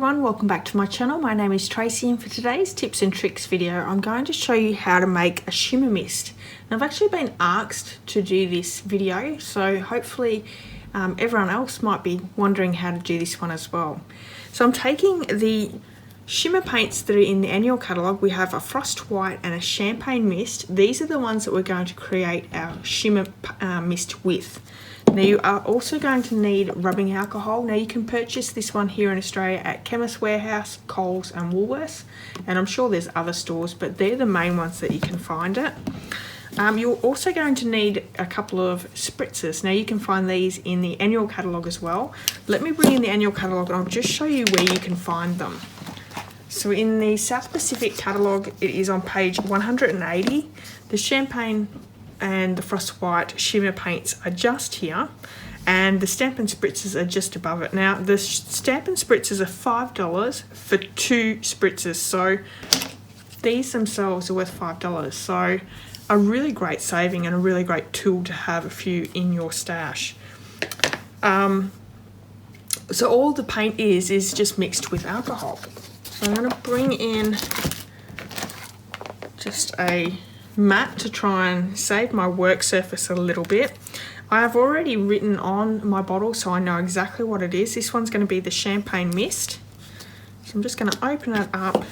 everyone, welcome back to my channel. My name is Tracy and for today's tips and tricks video I'm going to show you how to make a shimmer mist. Now I've actually been asked to do this video, so hopefully everyone else might be wondering how to do this one as well. So I'm taking the shimmer paints that are in the annual catalogue. We have a frost white and a champagne mist. These are the ones that we're going to create our shimmer mist with. Now you are also going to need rubbing alcohol. Now you can purchase this one here in Australia at Chemist Warehouse, Coles and Woolworths, and I'm sure there's other stores, but they're the main ones that you can find it. You're also going to need a couple of spritzers. Now you can find these in the annual catalogue as well. Let me bring in the annual catalogue and I'll just show you where you can find them. So in the South Pacific catalogue, it is on page 180. The champagne and the frost white shimmer paints are just here, and the stamp and spritzers are just above it. Now the stamp and spritzers are $5 for 2 spritzers, so these themselves are worth $5. So a really great saving and a really great tool to have a few in your stash. So all the paint is just mixed with alcohol. So I'm going to bring in just a mat to try and save my work surface a little bit. I have already written on my bottle so I know exactly what it is. This one's going to be the champagne mist. So I'm just going to open it up.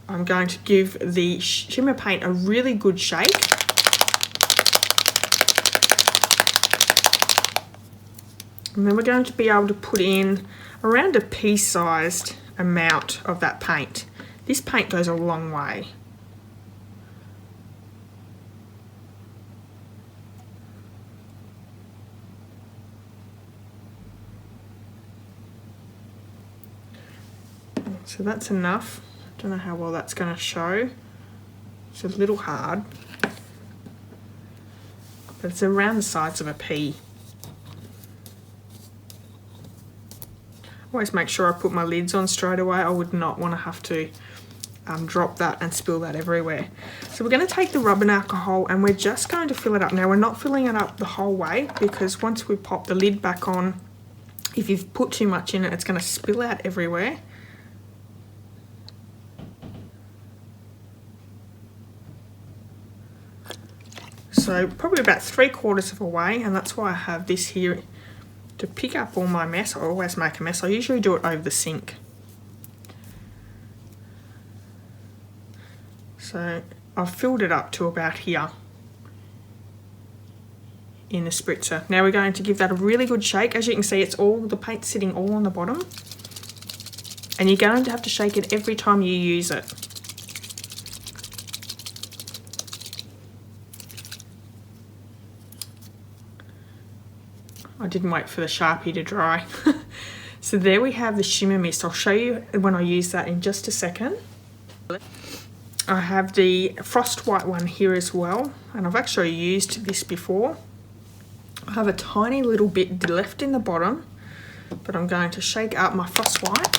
I'm going to give the shimmer paint a really good shake. And then we're going to be able to put in around a pea-sized amount of that paint. This paint goes a long way. So that's enough. I don't know how well that's going to show. It's a little hard, but it's around the size of a pea. Always make sure I put my lids on straight away. I would not want to have to drop that and spill that everywhere. So we're going to take the rubbing alcohol and we're just going to fill it up. Now we're not filling it up the whole way because once we pop the lid back on, if you've put too much in it, it's going to spill out everywhere. So probably about 3/4 of a way, and that's why I have this here to pick up all my mess. I always make a mess. I usually do it over the sink. So I've filled it up to about here in the spritzer. Now we're going to give that a really good shake. As you can see, it's all the paint sitting all on the bottom, and you're going to have to shake it every time you use it. I didn't wait for the Sharpie to dry. So there we have the shimmer mist. I'll show you when I use that in just a second. I have the frost white one here as well, and I've actually used this before. I have a tiny little bit left in the bottom, but I'm going to shake up my frost white.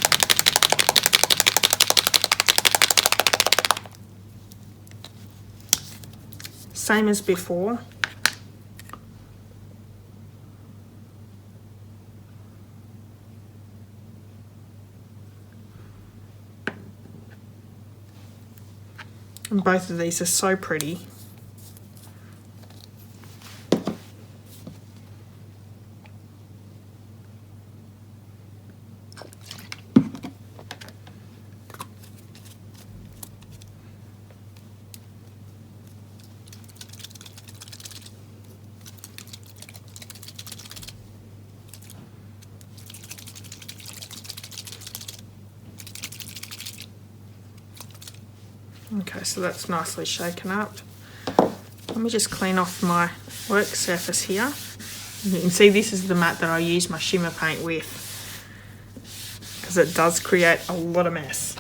Same as before. And both of these are so pretty. Okay, so that's nicely shaken up. Let me just clean off my work surface here. You can see this is the mat that I use my shimmer paint with, because it does create a lot of mess.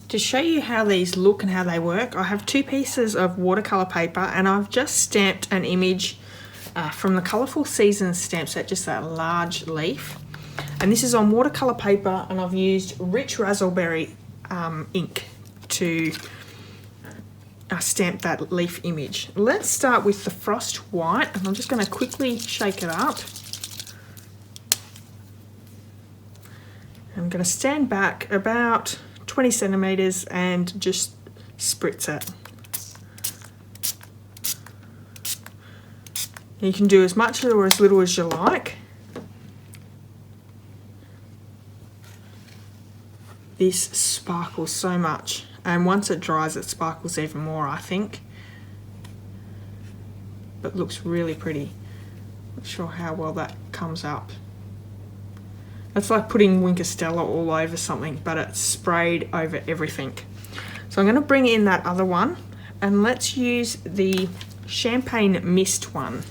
To show you how these look and how they work, I have 2 pieces of watercolour paper and I've just stamped an image from the Colourful Seasons stamp set, just that large leaf. And this is on watercolour paper, and I've used rich raspberry ink to stamp that leaf image. Let's start with the frost white, and I'm just going to quickly shake it up. I'm going to stand back about 20 centimeters and just spritz it. You can do as much or as little as you like. This sparkles so much, and once it dries it sparkles even more, I think. But looks really pretty. Not sure how well that comes up. It's like putting Wink Stella all over something, but it's sprayed over everything. So I'm going to bring in that other one, and let's use the Champagne Mist one.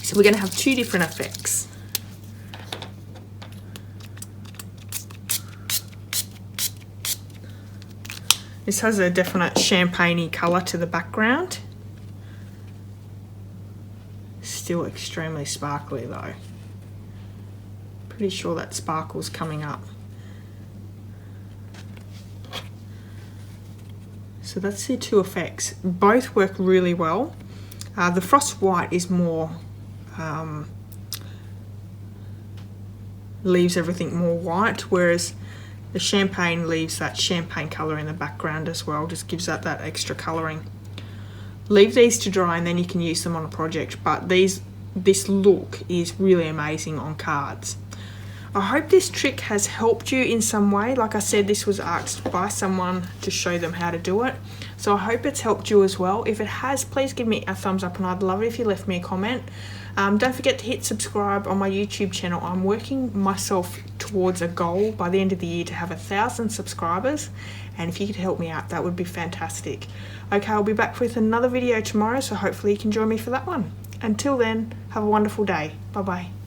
So we're going to have two different effects. This has a definite champagne-y colour to the background. Still extremely sparkly though. Pretty sure that sparkle's coming up. So that's the two effects. Both work really well. The Frost White is more, leaves everything more white, whereas the champagne leaves that champagne colour in the background as well, just gives that extra colouring. Leave these to dry and then you can use them on a project, but this look is really amazing on cards. I hope this trick has helped you in some way. Like I said, this was asked by someone to show them how to do it. So I hope it's helped you as well. If it has, please give me a thumbs up and I'd love it if you left me a comment. Don't forget to hit subscribe on my YouTube channel. I'm working myself towards a goal by the end of the year to have 1,000 subscribers. And if you could help me out, that would be fantastic. Okay, I'll be back with another video tomorrow, so hopefully you can join me for that one. Until then, have a wonderful day. Bye-bye.